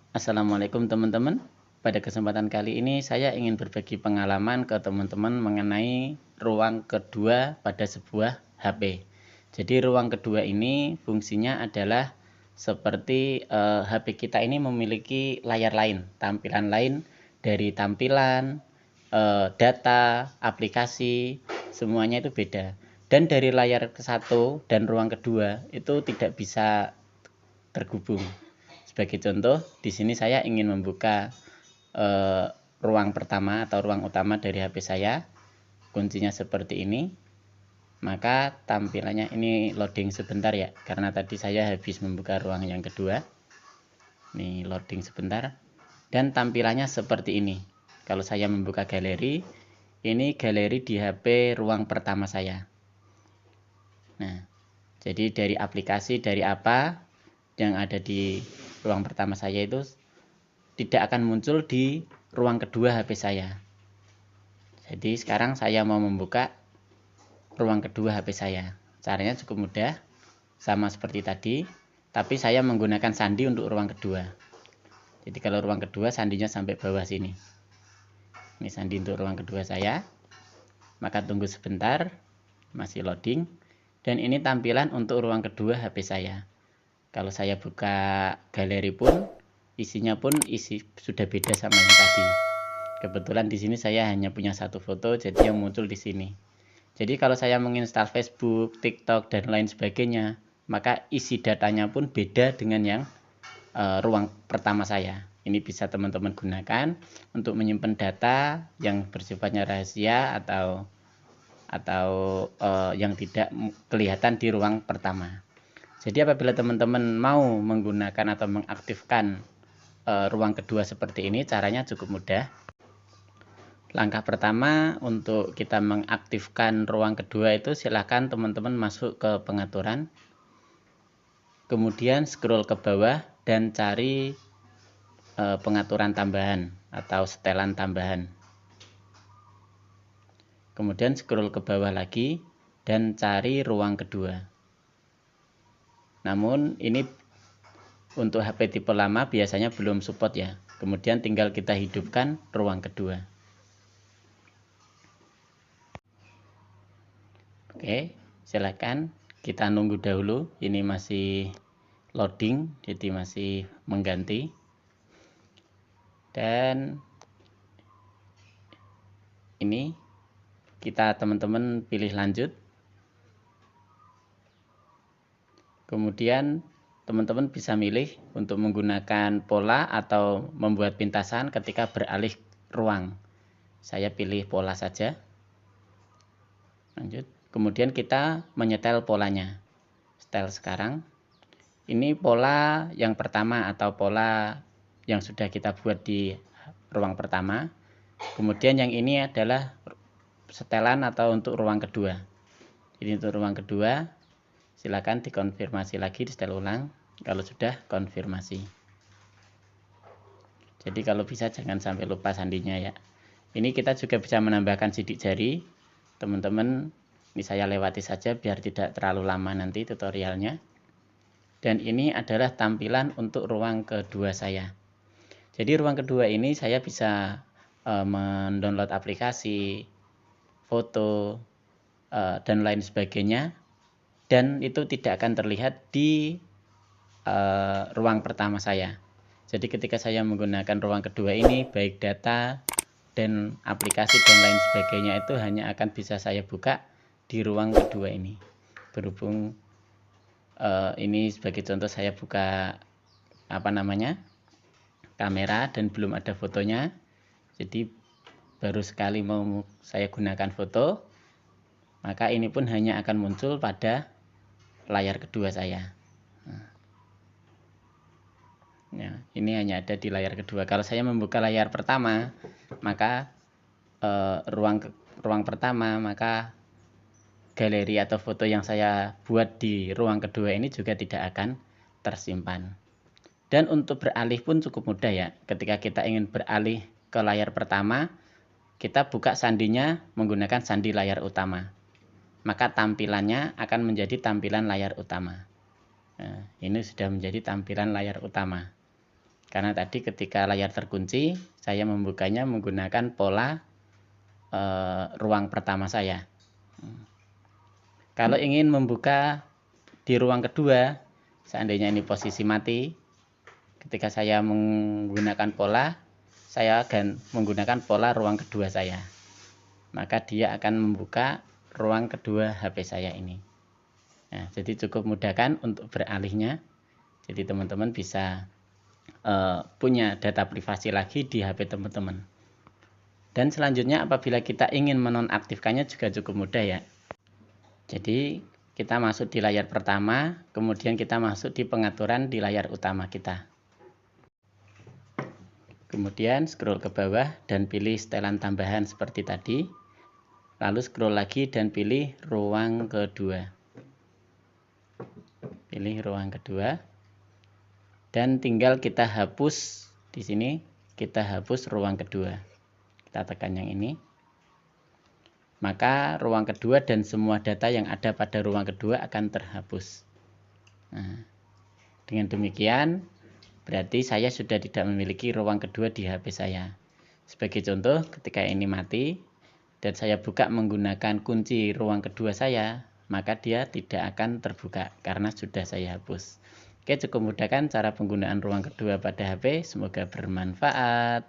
Assalamualaikum teman-teman. Pada kesempatan kali ini saya ingin berbagi pengalaman ke teman-teman mengenai ruang kedua pada sebuah HP. Jadi ruang kedua ini fungsinya adalah seperti HP kita ini memiliki layar lain, tampilan lain dari tampilan, data, aplikasi, semuanya itu beda. Dan dari layar ke satu dan ruang kedua itu tidak bisa terhubung. Sebagai contoh, di sini saya ingin membuka ruang pertama atau ruang utama dari HP saya. Kuncinya seperti ini. Maka tampilannya ini loading sebentar ya, karena tadi saya habis membuka ruang yang kedua. Ini loading sebentar. Dan tampilannya seperti ini. Kalau saya membuka galeri, ini galeri di HP ruang pertama saya. Nah, jadi dari aplikasi, dari apa yang ada di ruang pertama saya itu tidak akan muncul di ruang kedua HP saya. Jadi sekarang saya mau membuka ruang kedua HP saya. Caranya cukup mudah, sama seperti tadi, tapi saya menggunakan sandi untuk ruang kedua. Jadi kalau ruang kedua sandinya sampai bawah sini. Ini sandi untuk ruang kedua saya. Maka tunggu sebentar, masih loading. Dan ini tampilan untuk ruang kedua HP saya. Kalau saya buka galeri pun isinya pun sudah beda sama yang tadi. Kebetulan di sini saya hanya punya satu foto, jadi yang muncul di sini. Jadi kalau saya menginstal Facebook, TikTok dan lain sebagainya, maka isi datanya pun beda dengan yang ruang pertama saya. Ini bisa teman-teman gunakan untuk menyimpan data yang bersifatnya rahasia atau yang tidak kelihatan di ruang pertama. Jadi apabila teman-teman mau menggunakan atau mengaktifkan ruang kedua seperti ini, caranya cukup mudah. Langkah pertama untuk kita mengaktifkan ruang kedua itu silahkan teman-teman masuk ke pengaturan, kemudian scroll ke bawah dan cari pengaturan tambahan atau setelan tambahan. Kemudian scroll ke bawah lagi dan cari ruang kedua. Namun ini untuk HP tipe lama biasanya belum support ya. Kemudian tinggal kita hidupkan ruang kedua. Oke, silakan kita nunggu dahulu. Ini masih loading, jadi masih mengganti. Dan ini kita teman-teman pilih lanjut. Kemudian teman-teman bisa milih untuk menggunakan pola atau membuat pintasan ketika beralih ruang. Saya pilih pola saja. Lanjut. Kemudian kita menyetel polanya. Setel sekarang. Ini pola yang pertama atau pola yang sudah kita buat di ruang pertama. Kemudian yang ini adalah setelan atau untuk ruang kedua. Jadi untuk ruang kedua, silakan dikonfirmasi lagi, di setel ulang. Kalau sudah, konfirmasi. Jadi kalau bisa jangan sampai lupa sandinya ya. Ini kita juga bisa menambahkan sidik jari. Teman-teman, ini saya lewati saja biar tidak terlalu lama nanti tutorialnya. Dan ini adalah tampilan untuk ruang kedua saya. Jadi ruang kedua ini saya bisa mendownload aplikasi, foto, dan lain sebagainya. Dan itu tidak akan terlihat di ruang pertama saya. Jadi ketika saya menggunakan ruang kedua ini, baik data dan aplikasi dan lain sebagainya itu hanya akan bisa saya buka di ruang kedua ini. Berhubung ini sebagai contoh saya buka kamera dan belum ada fotonya, jadi baru sekali mau saya gunakan foto, maka ini pun hanya akan muncul pada layar kedua saya. Ya, ini hanya ada di layar kedua. Kalau saya membuka layar pertama, maka ruang pertama, maka galeri atau foto yang saya buat di ruang kedua ini juga tidak akan tersimpan. Dan untuk beralih pun cukup mudah ya. Ketika kita ingin beralih ke layar pertama, kita buka sandinya menggunakan sandi layar utama. Maka tampilannya akan menjadi tampilan layar utama. Nah, ini sudah menjadi tampilan layar utama. Karena tadi ketika layar terkunci, saya membukanya menggunakan pola ruang pertama saya. Kalau ingin membuka di ruang kedua, seandainya ini posisi mati, ketika saya menggunakan pola, saya akan menggunakan pola ruang kedua saya. Maka dia akan membuka ruang kedua HP saya ini. Nah, jadi cukup mudah kan untuk beralihnya. Jadi teman-teman bisa punya data privasi lagi di HP teman-teman. Dan selanjutnya apabila kita ingin menonaktifkannya juga cukup mudah ya. Jadi kita masuk di layar pertama, kemudian kita masuk di pengaturan di layar utama kita. Kemudian scroll ke bawah dan pilih setelan tambahan seperti tadi. Lalu scroll lagi dan pilih ruang kedua. Pilih ruang kedua. Dan tinggal kita hapus di sini, kita hapus ruang kedua. Kita tekan yang ini. Maka ruang kedua dan semua data yang ada pada ruang kedua akan terhapus. Nah, dengan demikian berarti saya sudah tidak memiliki ruang kedua di HP saya. Sebagai contoh, ketika ini mati dan saya buka menggunakan kunci ruang kedua saya, maka dia tidak akan terbuka karena sudah saya hapus. Oke, cukup mudah kan cara penggunaan ruang kedua pada HP. Semoga bermanfaat.